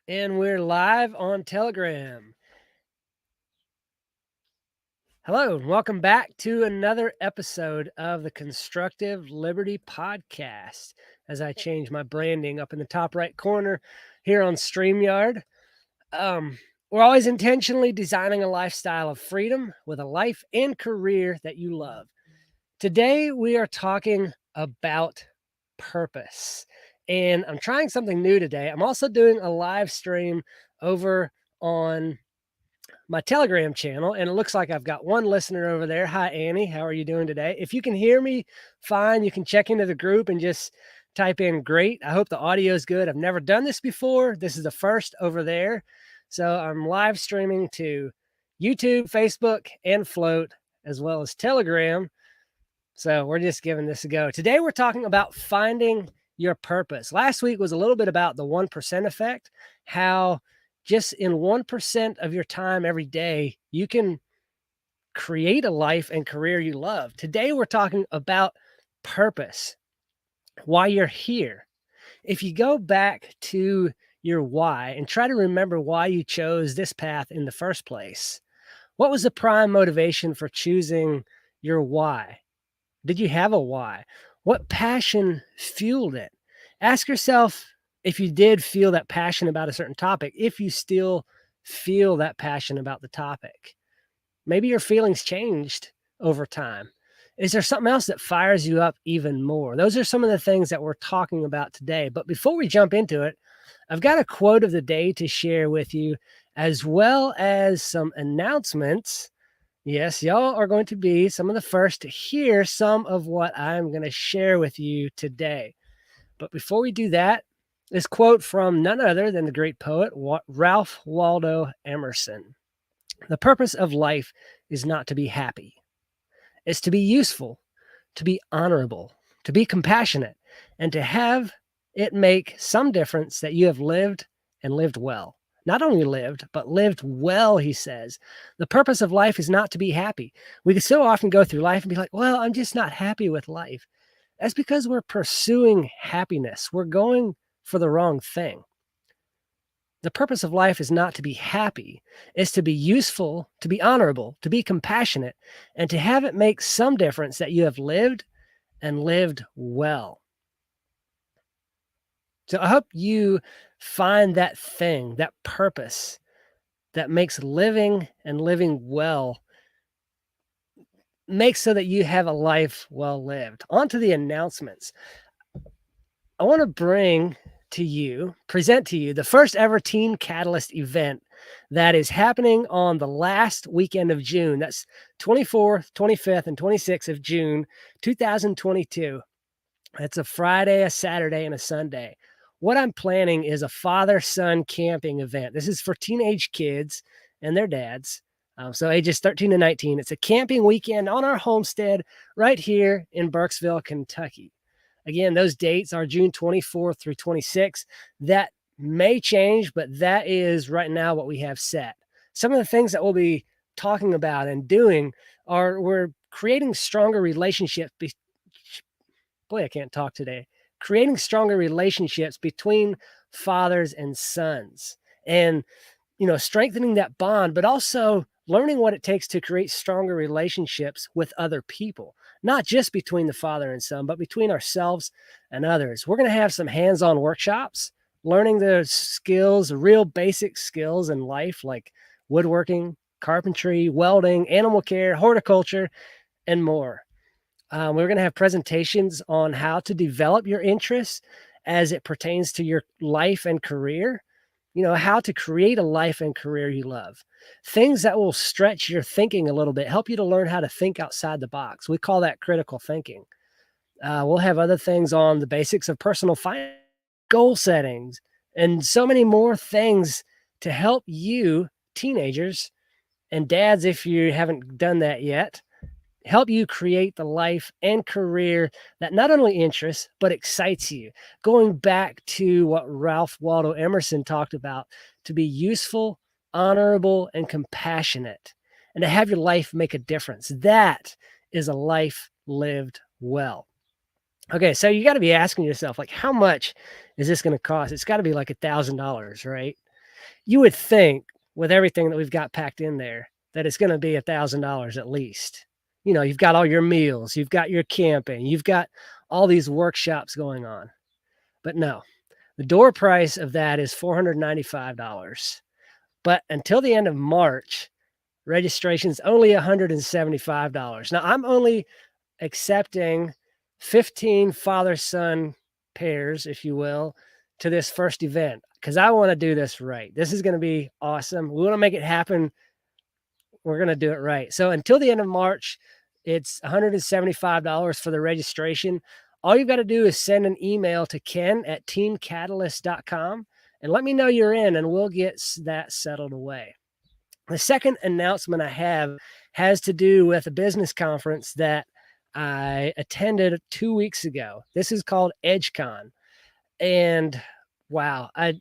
And we're live on Telegram. Hello, and welcome back to another episode of the Constructive Liberty Podcast. As I change my branding up in the top right corner here on StreamYard, we're always intentionally designing a lifestyle of freedom with a life and career that you love. Today, we are talking about purpose. And I'm trying something new today. I'm also doing a live stream over on my Telegram channel, and it looks like I've got one listener over there. Hi, Annie. How are you doing today? If you can hear me fine, you can check into the group and just type in great. I hope the audio is good. I've never done this before. This is the first over there. So I'm live streaming to YouTube, Facebook, and Float, as well as Telegram. So we're just giving this a go. Today, we're talking about finding your purpose. Last week was a little bit about the 1% effect, how just in 1% of your time every day, you can create a life and career you love. Today, we're talking about purpose, why you're here. If you go back to your why and try to remember why you chose this path in the first place, what was the prime motivation for choosing your why? Did you have a why? What passion fueled it? Ask yourself if you did feel that passion about a certain topic, if you still feel that passion about the topic. Maybe your feelings changed over time. Is there something else that fires you up even more? Those are some of the things that we're talking about today. But before we jump into it, I've got a quote of the day to share with you, as well as some announcements. Yes, y'all are going to be some of the first to hear some of what I'm going to share with you today. But before we do that, this quote from none other than the great poet, Ralph Waldo Emerson. The purpose of life is not to be happy. It's to be useful, to be honorable, to be compassionate, and to have it make some difference that you have lived and lived well. Not only lived, but lived well, he says. The purpose of life is not to be happy. We can so often go through life and be like, well, I'm just not happy with life. That's because we're pursuing happiness. We're going for the wrong thing. The purpose of life is not to be happy. It's to be useful, to be honorable, to be compassionate, and to have it make some difference that you have lived and lived well. So I hope you find that thing, that purpose that makes living and living well, makes so that you have a life well lived. On to the announcements. I want to present to you the first ever Teen Catalyst event that is happening on the last weekend of June. That's 24th, 25th, and 26th of June, 2022. It's a Friday, a Saturday, and a Sunday. What I'm planning is a father-son camping event. This is for teenage kids and their dads, so ages 13 to 19. It's a camping weekend on our homestead right here in Burkesville, Kentucky. Again, those dates are June 24th through 26th. That may change, but that is right now what we have set. Some of the things that we'll be talking about and doing are we're creating stronger relationships. Boy, I can't talk today. Creating stronger relationships between fathers and sons, and strengthening that bond, but also learning what it takes to create stronger relationships with other people, not just between the father and son, but between ourselves and others. We're going to have some hands-on workshops, learning the skills, real basic skills in life, like woodworking, carpentry, welding, animal care, horticulture, and more. We're going to have presentations on how to develop your interests as it pertains to your life and career. How to create a life and career you love. Things that will stretch your thinking a little bit, help you to learn how to think outside the box. We call that critical thinking. We'll have other things on the basics of personal finance, goal settings, and so many more things to help you, teenagers, and dads, if you haven't done that yet, help you create the life and career that not only interests, but excites you. Going back to what Ralph Waldo Emerson talked about, to be useful, honorable, and compassionate, and to have your life make a difference. That is a life lived well. Okay, so you got to be asking yourself, like, how much is this going to cost? It's got to be like $1,000, right? You would think with everything that we've got packed in there that it's going to be $1,000 at least. You've got all your meals, you've got your camping, you've got all these workshops going on. But no, the door price of that is $495. But until the end of March, registration's only $175. Now, I'm only accepting 15 father-son pairs, if you will, to this first event because I want to do this right. This is going to be awesome. We want to make it happen. We're going to do it right. So until the end of March, it's $175 for the registration. All you've got to do is send an email to ken@teamcatalyst.com and let me know you're in, and we'll get that settled away. The second announcement I have has to do with a business conference that I attended 2 weeks ago. This is called EdgeCon. And wow, I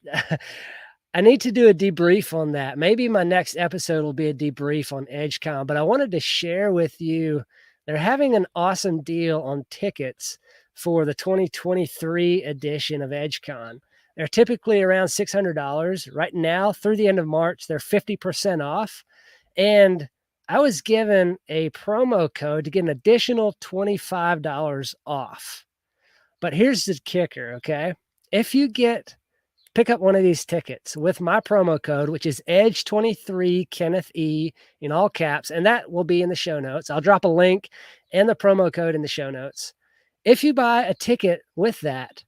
I need to do a debrief on that. Maybe my next episode will be a debrief on EdgeCon, but I wanted to share with you they're having an awesome deal on tickets for the 2023 edition of EdgeCon. They're typically around $600. Right now, through the end of March, they're 50% off. And I was given a promo code to get an additional $25 off. But here's the kicker, okay? If you pick up one of these tickets with my promo code, which is EDGE23 Kenneth E in all caps, and that will be in the show notes. I'll drop a link and the promo code in the show notes. If you buy a ticket with that,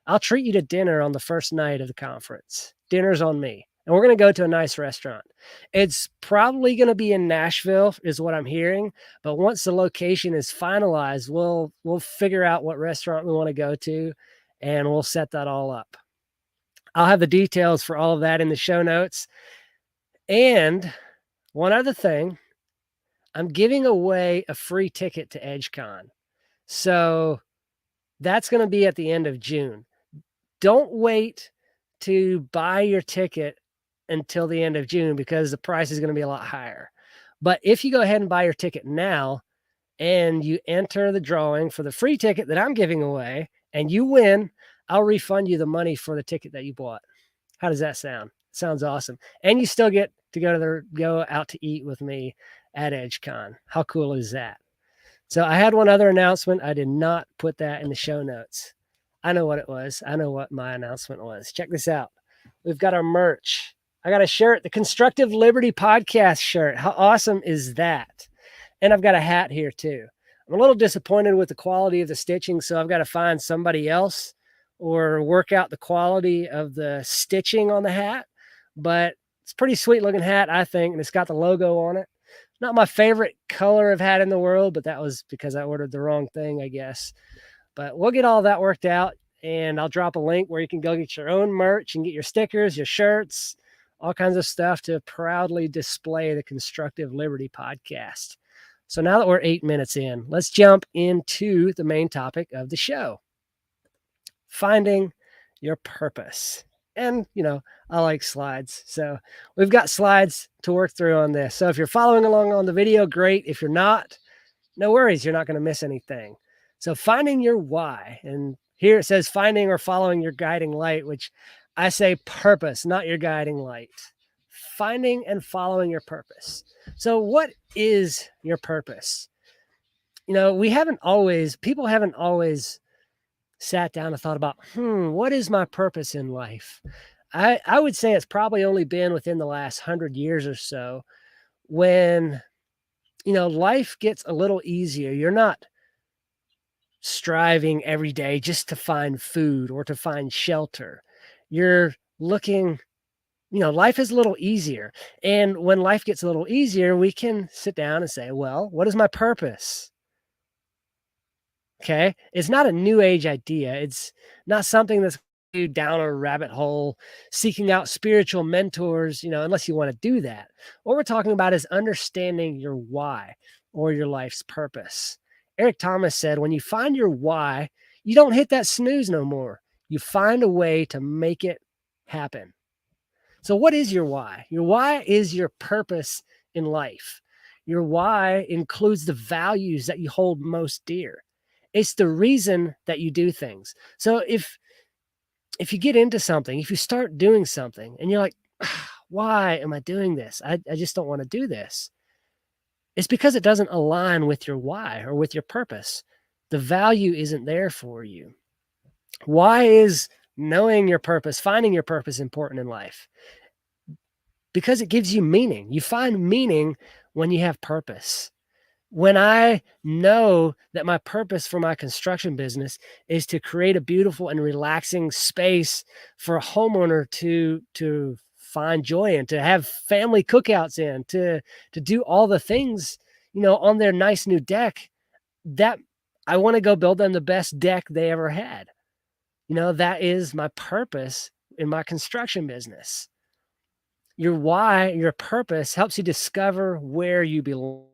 I'll treat you to dinner on the first night of the conference. Dinner's on me. And we're going to go to a nice restaurant. It's probably going to be in Nashville is what I'm hearing. But once the location is finalized, we'll figure out what restaurant we want to go to, and we'll set that all up. I'll have the details for all of that in the show notes. And one other thing, I'm giving away a free ticket to EdgeCon. So that's going to be at the end of June. Don't wait to buy your ticket until the end of June because the price is going to be a lot higher. But if you go ahead and buy your ticket now and you enter the drawing for the free ticket that I'm giving away and you win, I'll refund you the money for the ticket that you bought. How does that sound? Sounds awesome. And you still get to go out to eat with me at EdgeCon. How cool is that? So I had one other announcement. I did not put that in the show notes. I know what it was. I know what my announcement was. Check this out. We've got our merch. I got a shirt, the Constructive Liberty Podcast shirt. How awesome is that? And I've got a hat here too. I'm a little disappointed with the quality of the stitching, so I've got to find somebody else or work out the quality of the stitching on the hat. But it's a pretty sweet looking hat, I think, and it's got the logo on it. Not my favorite color of hat in the world, but that was because I ordered the wrong thing, I guess. But we'll get all that worked out, and I'll drop a link where you can go get your own merch and get your stickers, your shirts, all kinds of stuff to proudly display the Constructive Liberty Podcast. So now that we're 8 minutes in, let's jump into the main topic of the show. Finding your purpose. And, I like slides. So we've got slides to work through on this. So if you're following along on the video, great. If you're not, no worries. You're not going to miss anything. So finding your why. And here it says finding or following your guiding light, which I say purpose, not your guiding light. Finding and following your purpose. So what is your purpose? People haven't always sat down and thought about, what is my purpose in life? I would say it's probably only been within the last 100 years or so when, life gets a little easier. You're not striving every day just to find food or to find shelter. You're looking, life is a little easier. And when life gets a little easier, we can sit down and say, well, what is my purpose? Okay. It's not a new age idea. It's not something that's down a rabbit hole, seeking out spiritual mentors, unless you want to do that. What we're talking about is understanding your why or your life's purpose. Eric Thomas said, when you find your why, you don't hit that snooze no more. You find a way to make it happen. So what is your why? Your why is your purpose in life. Your why includes the values that you hold most dear. It's the reason that you do things. So if you get into something, if you start doing something and you're like, why am I doing this? I just don't want to do this. It's because it doesn't align with your why or with your purpose. The value isn't there for you. Why is knowing your purpose, finding your purpose important in life? Because it gives you meaning. You find meaning when you have purpose. When I know that my purpose for my construction business is to create a beautiful and relaxing space for a homeowner to find joy in, to have family cookouts in, to do all the things, on their nice new deck, that I want to go build them the best deck they ever had. That is my purpose in my construction business. Your why, your purpose helps you discover where you belong.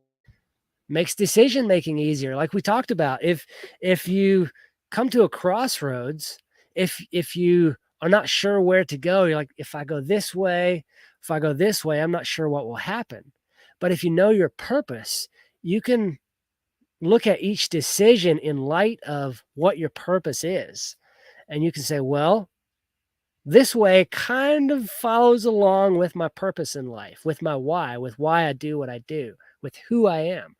Makes decision making easier. Like we talked about, if you come to a crossroads, if you are not sure where to go, you're like, if I go this way, I'm not sure what will happen. But if you know your purpose, you can look at each decision in light of what your purpose is. And you can say, well, this way kind of follows along with my purpose in life, with my why, with why I do what I do, with who I am.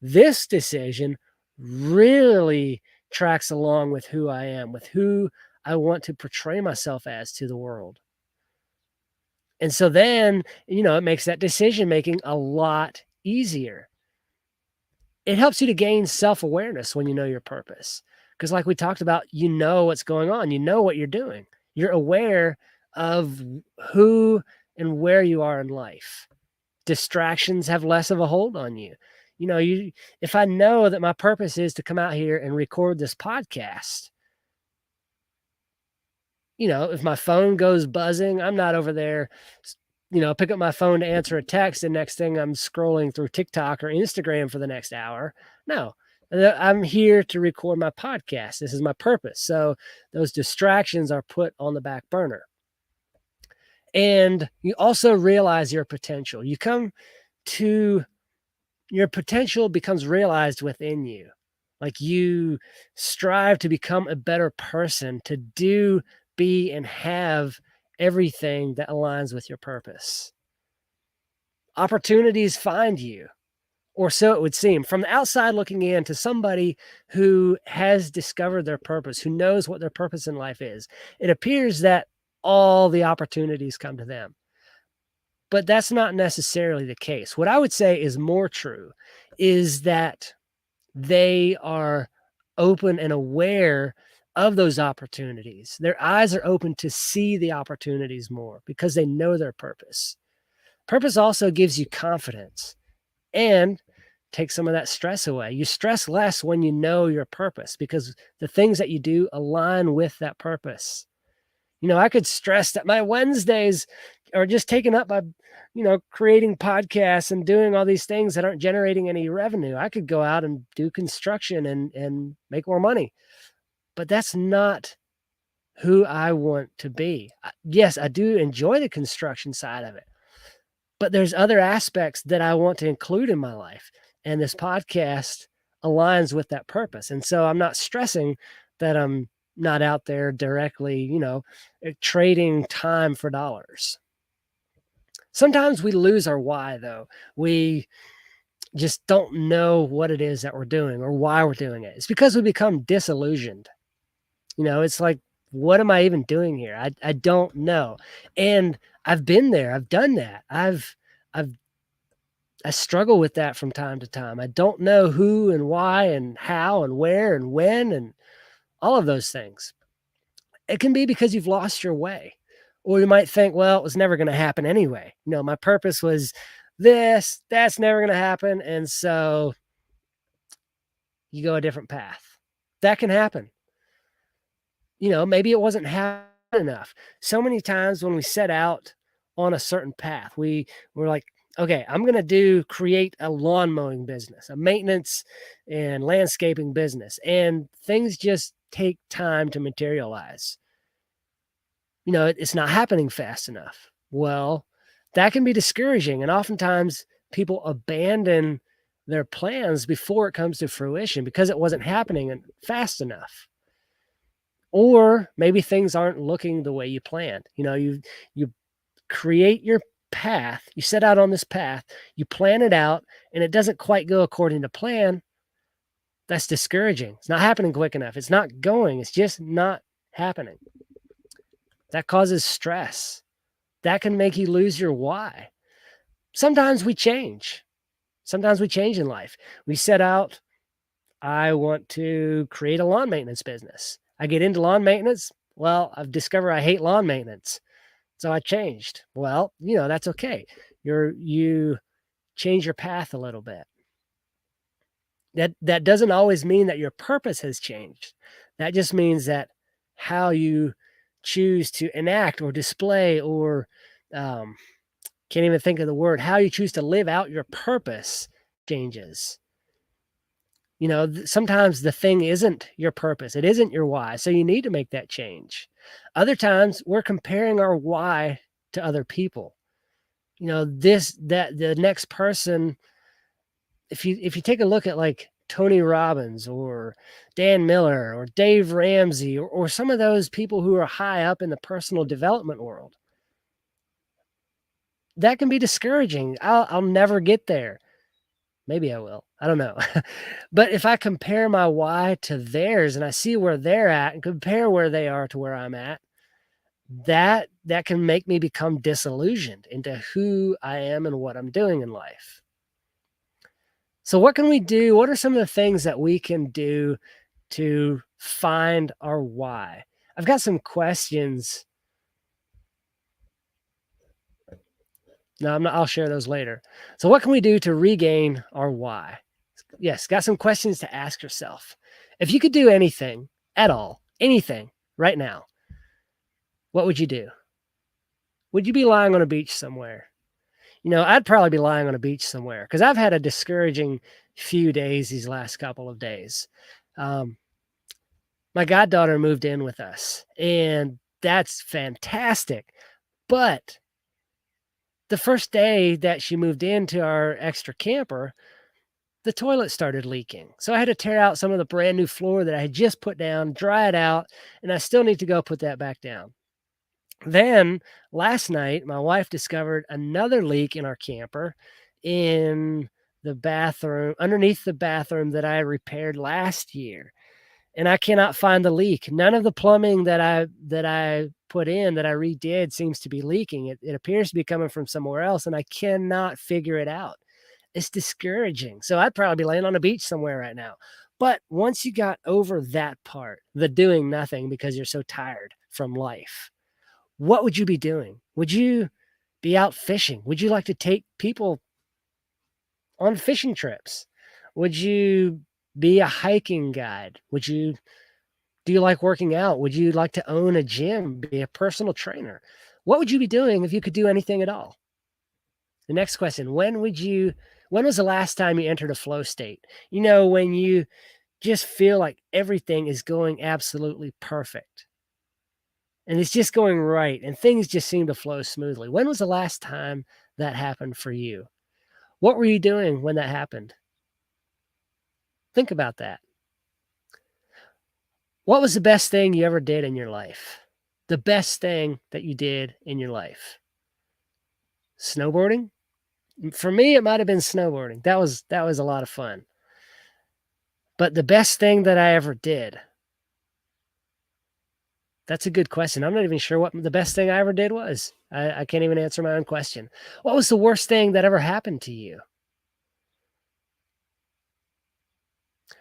This decision really tracks along with who I am, with who I want to portray myself as to the world. And so then, it makes that decision making a lot easier. It helps you to gain self-awareness when you know your purpose. Because like we talked about, you know what's going on, you know what you're doing. You're aware of who and where you are in life. Distractions have less of a hold on you. If I know that my purpose is to come out here and record this podcast, if my phone goes buzzing, I'm not over there, pick up my phone to answer a text, and next thing I'm scrolling through TikTok or Instagram for the next hour. No, I'm here to record my podcast. This is my purpose. So those distractions are put on the back burner. And you also realize your potential. Your potential becomes realized within you. Like you strive to become a better person, to do, be, and have everything that aligns with your purpose. Opportunities find you, or so it would seem. From the outside looking in, to somebody who has discovered their purpose, who knows what their purpose in life is, it appears that all the opportunities come to them. But that's not necessarily the case. What I would say is more true is that they are open and aware of those opportunities. Their eyes are open to see the opportunities more because they know their purpose. Purpose also gives you confidence and takes some of that stress away. You stress less when you know your purpose because the things that you do align with that purpose. I could stress that my Wednesdays are just taken up by, creating podcasts and doing all these things that aren't generating any revenue. I could go out and do construction and make more money, but that's not who I want to be. Yes, I do enjoy the construction side of it, but there's other aspects that I want to include in my life. And this podcast aligns with that purpose. And so I'm not stressing that I'm not out there directly, trading time for dollars. Sometimes we lose our why, though. We just don't know what it is that we're doing or why we're doing it. It's because we become disillusioned. It's like, what am I even doing here? I don't know. And I've been there. I've done that. I struggle with that from time to time. I don't know who and why and how and where and when and all of those things. It can be because you've lost your way. Or you might think, well, it was never going to happen anyway. My purpose was this, that's never going to happen. And so you go a different path. That can happen. Maybe it wasn't happening enough. So many times when we set out on a certain path, we're like, okay, I'm going to create a lawn mowing business, a maintenance and landscaping business. And things just take time to materialize. It's not happening fast enough. Well, that can be discouraging. And oftentimes people abandon their plans before it comes to fruition because it wasn't happening fast enough. Or maybe things aren't looking the way you planned. You create your path, you set out on this path, you plan it out, and it doesn't quite go according to plan, that's discouraging. It's not happening quick enough. It's not going. It's just not happening. That causes stress. That can make you lose your why. Sometimes we change. Sometimes we change in life. We set out, I want to create a lawn maintenance business. I get into lawn maintenance. Well, I've discovered I hate lawn maintenance. So I changed. Well, that's okay. You change your path a little bit. That doesn't always mean that your purpose has changed. That just means that how you choose to enact or display or can't even think of the word, how you choose to live out your purpose changes. Sometimes the thing isn't your purpose. It isn't your why. So you need to make that change. Other times we're comparing our why to other people. The next person, if you take a look at like Tony Robbins or Dan Miller or Dave Ramsey or some of those people who are high up in the personal development world, that can be discouraging. I'll never get there. Maybe I will. I don't know. But if I compare my why to theirs and I see where they're at and compare where they are to where I'm at, that can make me become disillusioned into who I am and what I'm doing in life. So what can we do? What are some of the things that we can do to find our why? I've got some questions. No, I'll share those later. So what can we do to regain our why? Yes, got some questions to ask yourself. If you could do anything at all, anything right now, what would you do? Would you be lying on a beach somewhere? I'd probably be lying on a beach somewhere because I've had a discouraging few days these last couple of days. My goddaughter moved in with us, and that's fantastic. But the first day that she moved into our extra camper, the toilet started leaking. So I had to tear out some of the brand new floor that I had just put down, dry it out, and I still need to go put that back down. Then last night, my wife discovered another leak in our camper in the bathroom, underneath the bathroom that I repaired last year. And I cannot find the leak. None of the plumbing that I put in, that I redid, seems to be leaking. It appears to be coming from somewhere else, and I cannot figure it out. It's discouraging. So I'd probably be laying on a beach somewhere right now. But once you got over that part, the doing nothing because you're so tired from life, what would you be doing? Would you be out fishing? Would you like to take people on fishing trips? Would you be a hiking guide? Do you like working out? Would you like to own a gym, be a personal trainer? What would you be doing if you could do anything at all? The next question, when was the last time you entered a flow state? When you just feel like everything is going absolutely perfect and it's just going right and things just seem to flow smoothly. When was the last time that happened for you? What were you doing when that happened? Think about that. What was the best thing you ever did in your life? The best thing that you did in your life? Snowboarding? For me, it might have been snowboarding. That was a lot of fun. But the best thing that I ever did, that's a good question. I'm not even sure what the best thing I ever did was. I can't even answer my own question. What was the worst thing that ever happened to you?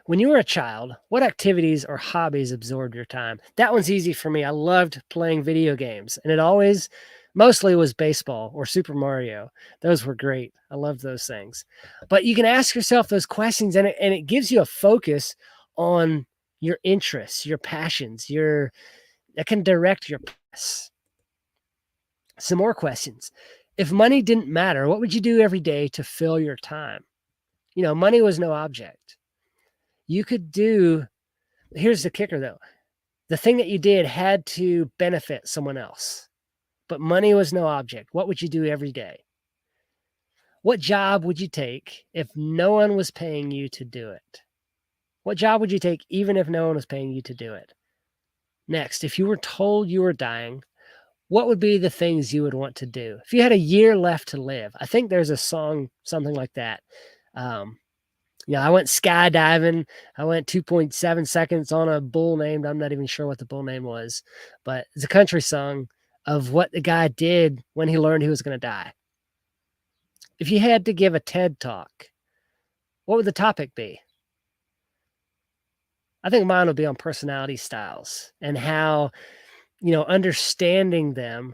When you were a child, what activities or hobbies absorbed your time? That one's easy for me. I loved playing video games, and it mostly was baseball or Super Mario. Those were great. I loved those things. But you can ask yourself those questions, and it gives you a focus on your interests, your passions, that can direct your paths. Some more questions. If money didn't matter, what would you do every day to fill your time? Money was no object. Here's the kicker though. The thing that you did had to benefit someone else, but money was no object. What would you do every day? What job would you take if no one was paying you to do it? What job would you take even if no one was paying you to do it? Next, if you were told you were dying, what would be the things you would want to do? If you had a year left to live, I think there's a song, something like that. I went skydiving. I went 2.7 seconds on a bull named, I'm not even sure what the bull name was, but it's a country song of what the guy did when he learned he was going to die. If you had to give a TED talk, what would the topic be? I think mine would be on personality styles and how, understanding them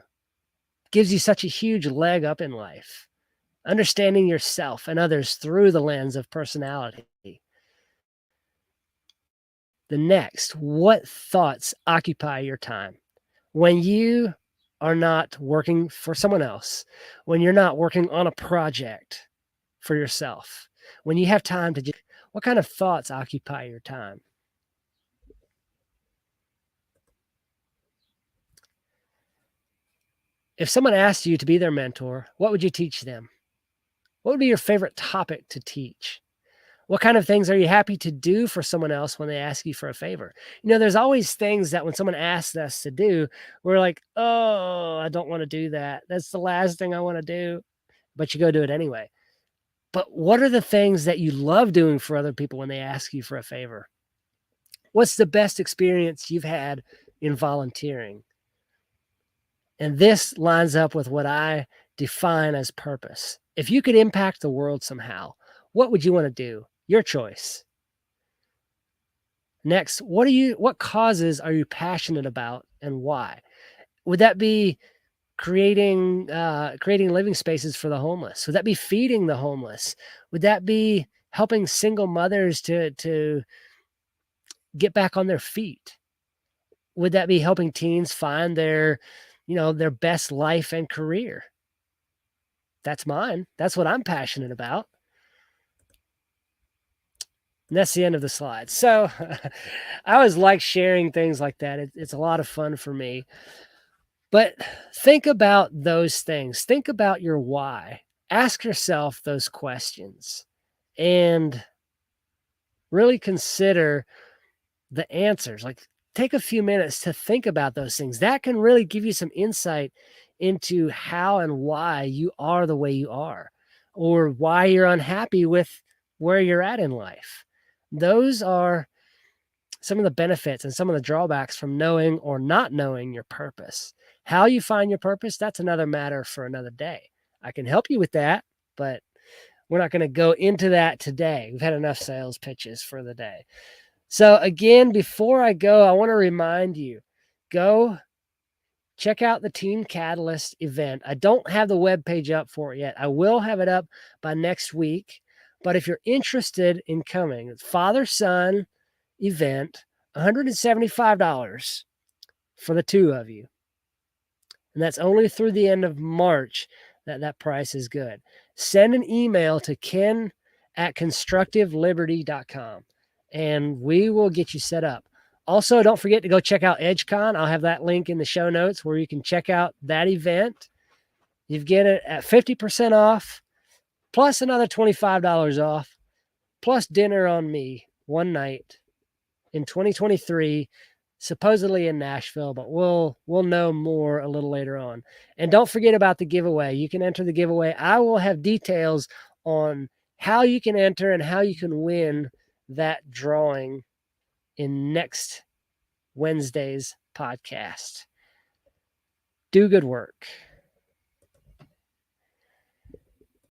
gives you such a huge leg up in life. Understanding yourself and others through the lens of personality. The next, what thoughts occupy your time? When you are not working for someone else, when you're not working on a project for yourself, when you have time to just, what kind of thoughts occupy your time? If someone asked you to be their mentor, what would you teach them? What would be your favorite topic to teach? What kind of things are you happy to do for someone else when they ask you for a favor? There's always things that when someone asks us to do, we're like, oh, I don't want to do that. That's the last thing I want to do. But you go do it anyway. But what are the things that you love doing for other people when they ask you for a favor? What's the best experience you've had in volunteering? And this lines up with what I define as purpose. If you could impact the world somehow, what would you want to do? Your choice. Next, what causes are you passionate about and why? Would that be creating living spaces for the homeless? Would that be feeding the homeless? Would that be helping single mothers to get back on their feet? Would that be helping teens find their best life and career? That's mine. That's what I'm passionate about. And that's the end of the slide. So I always like sharing things like that. It's a lot of fun for me. But think about those things. Think about your why. Ask yourself those questions and really consider the answers. Like, take a few minutes to think about those things. That can really give you some insight into how and why you are the way you are, or why you're unhappy with where you're at in life. Those are some of the benefits and some of the drawbacks from knowing or not knowing your purpose. How you find your purpose, that's another matter for another day. I can help you with that, but we're not going to go into that today. We've had enough sales pitches for the day. So again, before I go, I want to remind you, go check out the Team Catalyst event. I don't have the webpage up for it yet. I will have it up by next week. But if you're interested in coming, father-son event, $175 for the two of you. And that's only through the end of March that price is good. Send an email to ken@constructiveliberty.com and we will get you set up. Also, don't forget to go check out EdgeCon. I'll have that link in the show notes where you can check out that event. You get it at 50% off, plus another $25 off, plus dinner on me one night in 2023, supposedly in Nashville, but we'll know more a little later on. And don't forget about the giveaway. You can enter the giveaway. I will have details on how you can enter and how you can win that drawing in next Wednesday's podcast. Do good work.